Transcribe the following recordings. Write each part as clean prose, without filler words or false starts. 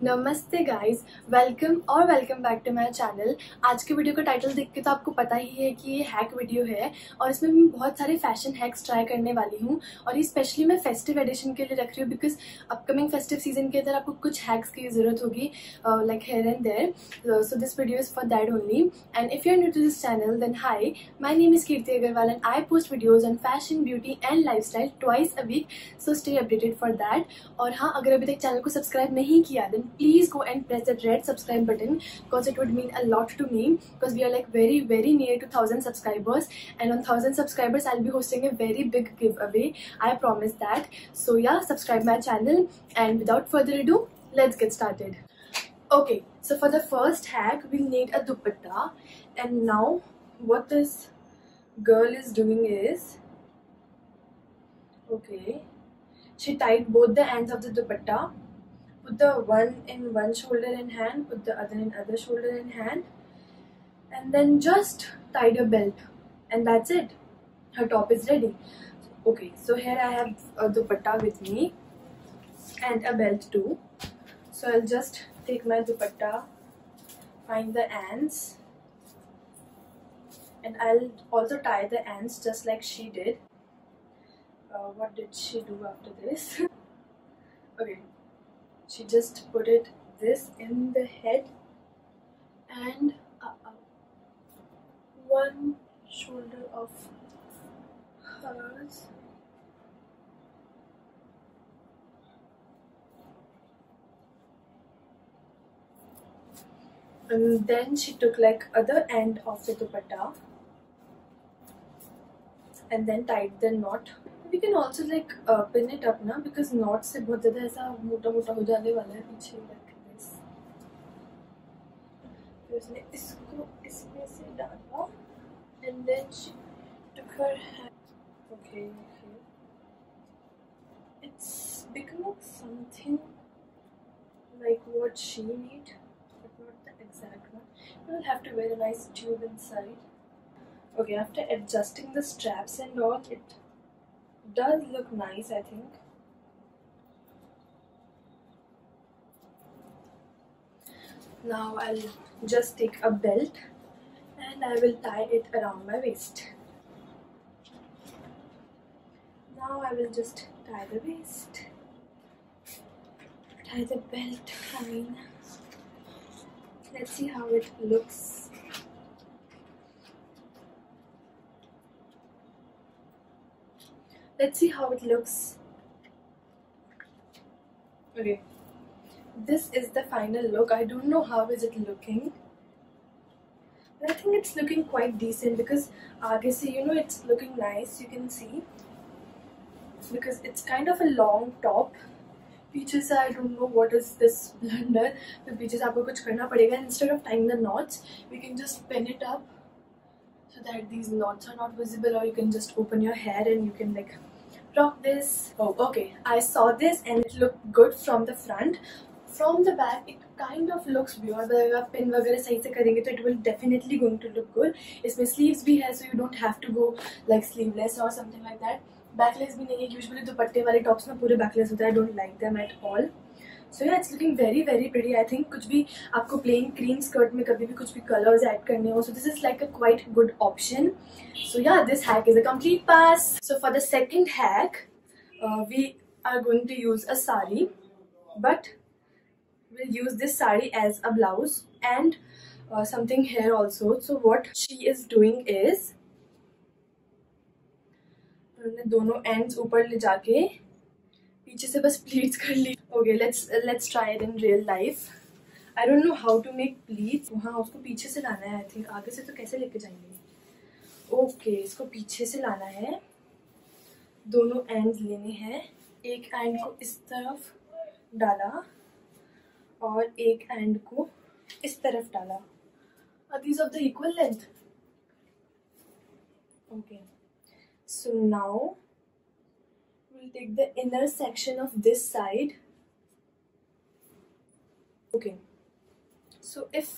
नमस्ते guys, welcome back to my channel. आज के वीडियो का टाइटल देख के तो आपको पता ही है कि ये हैक वीडियो है और इसमें मैं बहुत सारे फैशन हैक्स ट्राई करने वाली हूँ और ये स्पेशली मैं फेस्टिव एडिशन के लिए रख रही हूँ बिकॉज अपकमिंग फेस्टिव सीजन के अंदर आपको कुछ हैक्स की जरूरत होगी like hair and there. So this video is for that only and if you are new to this channel then hi, my name is Kirti Agarwal and I post videos on fashion, beauty and lifestyle twice a week, so stay updated for that. और हाँ, अगर अभी तक channel को subscribe नहीं किया then please go and press that red subscribe button because it would mean a lot to me because we are like very near to 1000 subscribers and on 1000 subscribers I'll be hosting a very big giveaway. I promise that. So yeah, subscribe my channel and without further ado, let's get started. Okay, so for the first hack we'll need a dupatta and now what this girl is doing is, okay, she tied both the ends of the dupatta. Put the one in one shoulder and hand, put the other in other shoulder and hand, and then just tied a belt, and that's it. Her top is ready. Okay, so here I have a dupatta with me and a belt too. So I'll just take my dupatta, find the ends, and I'll also tie the ends just like she did. What did she do after this? Okay. She just put it this in the head and one shoulder of hers. And then she took like other end of the dupatta and then tied the knot. We can also like pin it up ना because knot से बहुत ज़्यादा ऐसा मोटा मोटा हो जाने वाला है पीछे like this. फिर उसने इसको इसमें से डाला and then she took her hand. Okay. It's becoming something like what she made, but not the exact one. We'll have to wear a nice tube inside. Okay, after adjusting the straps and all, it does look nice, I think. Now I'll just take a belt and I will tie it around my waist. Now I will just tie the waist, tie the belt. I mean, let's see how it looks. Let's see how it looks. Okay, this is the final look. I don't know how is it looking, but I think it's looking quite decent because आगे से it's looking nice. You can see because it's kind of a long top. पीछे से I don't know what is this blunder. तो पीछे से आपको कुछ करना पड़ेगा. Instead of tying the knots, we can just pin it up so that these knots are not visible, or you can just open your hair and you can like rock this. Oh, okay. I saw this and it looked good from the front. From the back, it kind of looks weird. अगर आप pin वगैरह सही से करेंगे तो it will definitely going to look good. इसमें sleeves भी है, so you don't have to go like sleeveless or something like that. Backless भी नहीं है. Usually दुपट्टे वाले tops में पूरे backless होते हैं. I don't like them at all. So yeah, it's looking very pretty. I think कुछ भी आपको plain cream skirt में कभी भी कुछ भी colors add करने हो, so this is like a quite good option. So yeah, this hack is a complete pass. So for the second hack, we are going to use a sari, but we'll use this sari as a blouse and something here also. So what she is doing is, उन्होंने दोनों ends ऊपर ले जाके पीछे से बस pleats कर ली. Okay, let's try it in real life. I don't know how to make pleats. हाँ, उसको पीछे से लाना है. I think आगे से तो कैसे लेके जाएंगे. Okay, इसको पीछे से लाना है. दोनों ends लेने हैं. एक end को इस तरफ डाला और एक end को इस तरफ डाला. Are these of the equal length? Okay. So now we'll take the inner section of this side. Okay. So if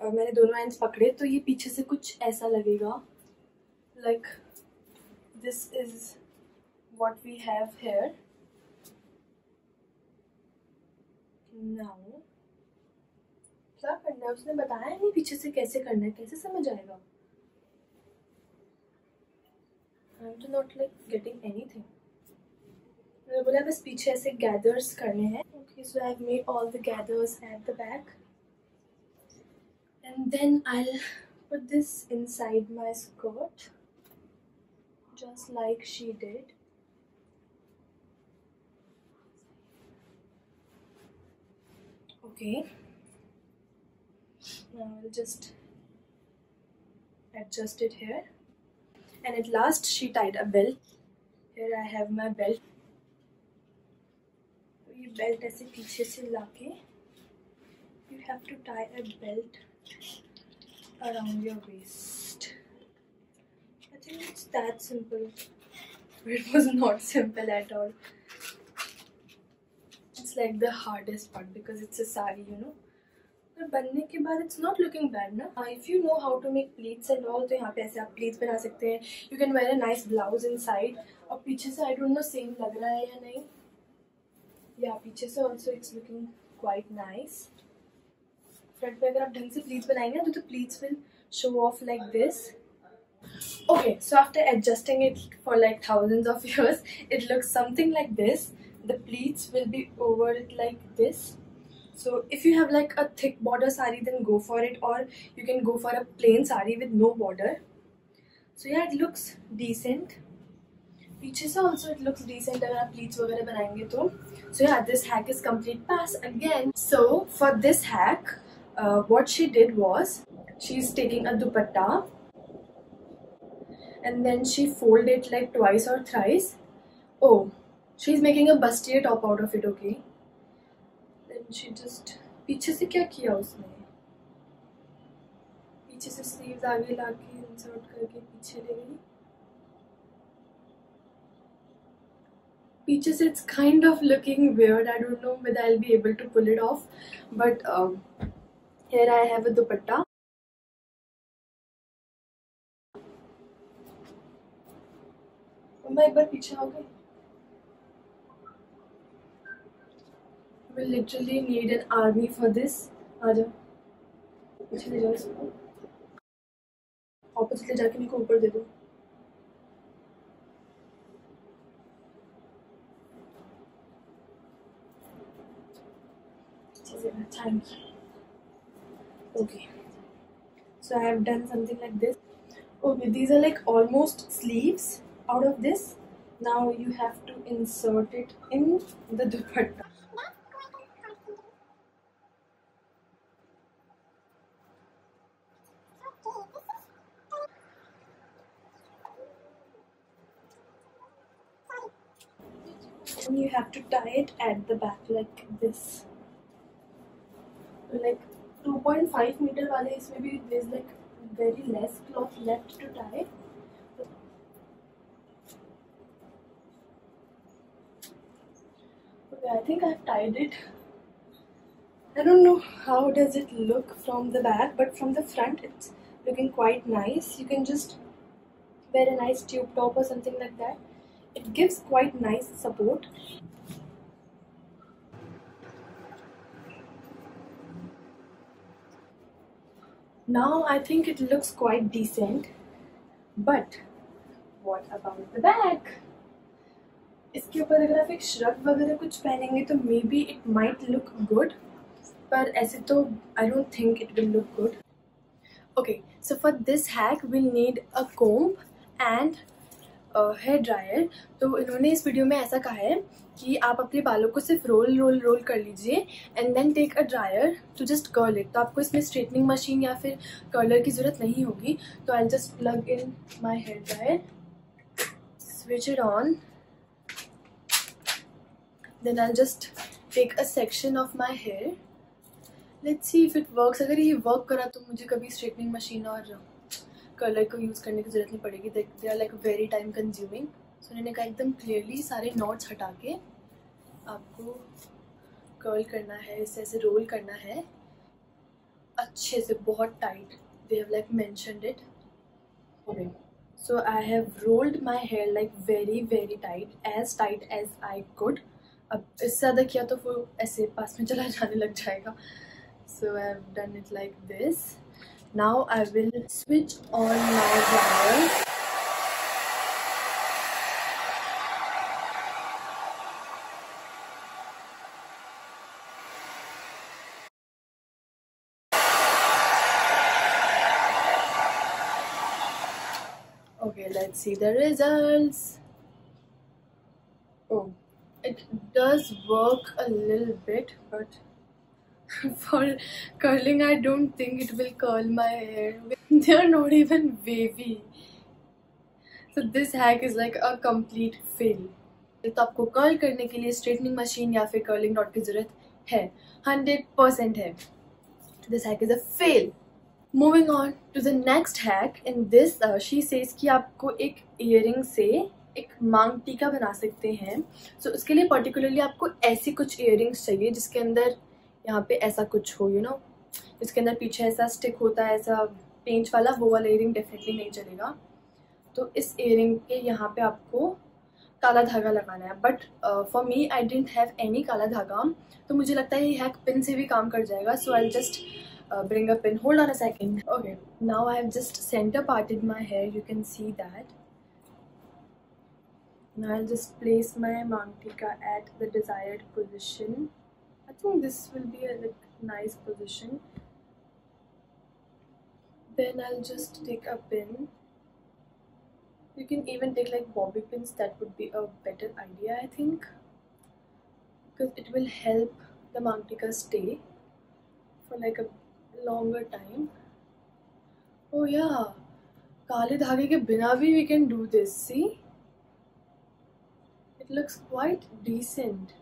मैंने दोनों ends पकड़े तो ये पीछे से कुछ ऐसा लगेगा. Like this is what we have here. Now क्या करना है उसने बताया नहीं पीछे से कैसे करना है, कैसे समझ आएगा? आई एम तो नॉट लाइक गेटिंग एनीथिंग। मैंने बोला बस पीछे ऐसे गैदर्स करने हैं। Okay so I have made all the gathers at the back and then I'll put this inside my skirt just like she did. Okay, now I'll just adjust it here, and at last she tied a belt. Here I have my belt. ये belt ऐसे पीछे से लाके you have to tie a belt around your waist. I think it's that simple, but it was not simple at all. It's like the hardest part because it's a sari, you know. पर बनने के बाद it's not looking bad ना. If you know how to make pleats and all, तो यहाँ पे ऐसे आप pleats बना सकते हैं. You can wear a nice blouse inside. और पीछे से I don't know same लग रहा है या नहीं. Yeah, पीछे से also it's looking quite nice. Front पे अगर आप ढंग से pleats बनाएंगे ना तो pleats will show off like this. Okay, so after adjusting it for like thousands of years, it looks something like this. The pleats will be over it like this. So if you have like a thick border sari, then go for it, or you can go for a plain sari with no border. So yeah, it looks decent. पीछे से also it looks decent अगर आप pleats वगैरह बनाएंगे तो. So yeah, this hack is complete pass again. So for this hack, what she did was she's taking a dupatta and then she folded it like twice or thrice. Oh, she's making a bustier top out of it. Okay. She just पीछे से क्या किया उसने, पीछे से sleeves आगे लाके insert करके पीछे ले गई. पीछे से it's kind of looking weird. I don't know whether I'll be able to pull it off, but here I have a dupatta. मैं एक बार पीछे आ गई. We literally need an army for this. आ जाओ पीछे ले जाओ इसको, ऑपोजिट ले जाके मेरे को ऊपर दे दो. Thank you. Okay, so I have done something like this. Okay, these are like almost sleeves out of this. Now you have to insert it in the dupatta. And you have to tie it at the back like this. Like 2.5 meter wale isme bhi there's like very less cloth left to tie. Okay, I think I've tied it. I don't know how does it look from the back, but from the front it's looking quite nice. You can just wear a nice tube top or something like that. It gives quite nice support. Now I think it looks quite decent, but what about the back? इसके ऊपर अगर आप एक shrug वगैरह कुछ पहनेंगे तो may be it might look good, पर ऐसे तो I don't think it will look good. Okay, so for this hack we'll need a comb and hair dryer. तो इन्होंने इस वीडियो में ऐसा कहा है कि आप अपने बालों को सिर्फ रोल कर लीजिए and then take a dryer to just curl it. तो आपको इसमें स्ट्रेटनिंग मशीन या फिर कर्लर की ज़रूरत नहीं होगी. तो I just plug in my hair dryer, switch it on, then I just take a section of my hair. Let's see if it works. अगर ये वर्क करा तो मुझे कभी स्ट्रेटनिंग मशीन और कलर को यूज़ करने की ज़रूरत नहीं पड़ेगी. They are like very time consuming. So उन्होंने कहा एकदम क्लियरली सारे नॉट्स हटा के आपको कर्ल करना है, इसे ऐसे रोल करना है अच्छे से, बहुत tight. They have like mentioned it. Okay, so I have rolled my hair like very tight, as I could. अब इससे ज़्यादा किया तो वो ऐसे पास में चला जाने लग जाएगा. So I have done it like this. Now I will switch on my dryer. Okay, let's see the results. Oh, it does work a little bit, but for curling I don't think it will curl my hair. They are not even wavy. So this hack is like a complete fail. तो आपको curl करने के लिए straightening machine या फिर curling rod की जरूरत है, 100% है. This hack is a fail. Moving on to the next hack. In this she says कि आपको एक ईयरिंग से एक मांग टीका बना सकते हैं. So उसके लिए पर्टिकुलरली आपको ऐसी कुछ ईयरिंग्स चाहिए जिसके अंदर यहाँ पे ऐसा कुछ हो, यू नो, जिसके अंदर पीछे ऐसा स्टिक होता है, ऐसा पेंच वाला, वो वाला ईयरिंग डेफिनेटली नहीं चलेगा. तो इस ईयरिंग के यहाँ पे आपको काला धागा लगाना है. But for me I didn't have any काला धागा, तो मुझे लगता है ये हैक पिन से भी काम कर जाएगा. So I just bring a pin. Hold on a second. Okay, now I have just center parted my hair. You can see that. Now I'll just place my mangtika at the desired position. I think this will be a nice position. Then I'll just take a pin. You can even take like bobby pins. That would be a better idea, I think, because it will help the mangtika stay for like a longer time. Oh yeah, काले धागे के बिना भी we can do this. See, it looks quite decent.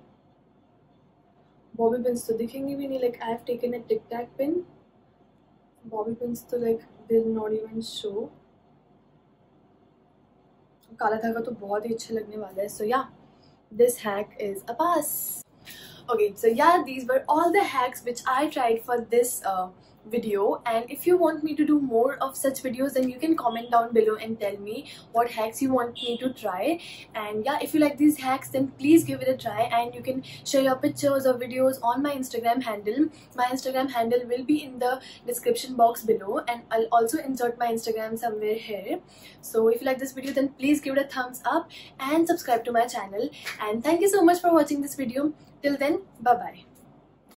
Bobby pins तो दिखेंगे भी नहीं. Like I have taken a tic tac pin. Bobby pins तो like they'll not even show. काला धागा तो बहुत ही अच्छे लगने वाला है. So yeah, this hack is a pass. Okay, so yeah, these were all the hacks which I tried for this video, and if you want me to do more of such videos, then you can comment down below and tell me what hacks you want me to try. And yeah, if you like these hacks, then please give it a try, and you can share your pictures or videos on my Instagram handle. My Instagram handle will be in the description box below, and I'll also insert my Instagram somewhere here. So if you like this video, then please give it a thumbs up and subscribe to my channel. And thank you so much for watching this video. Till then, bye bye.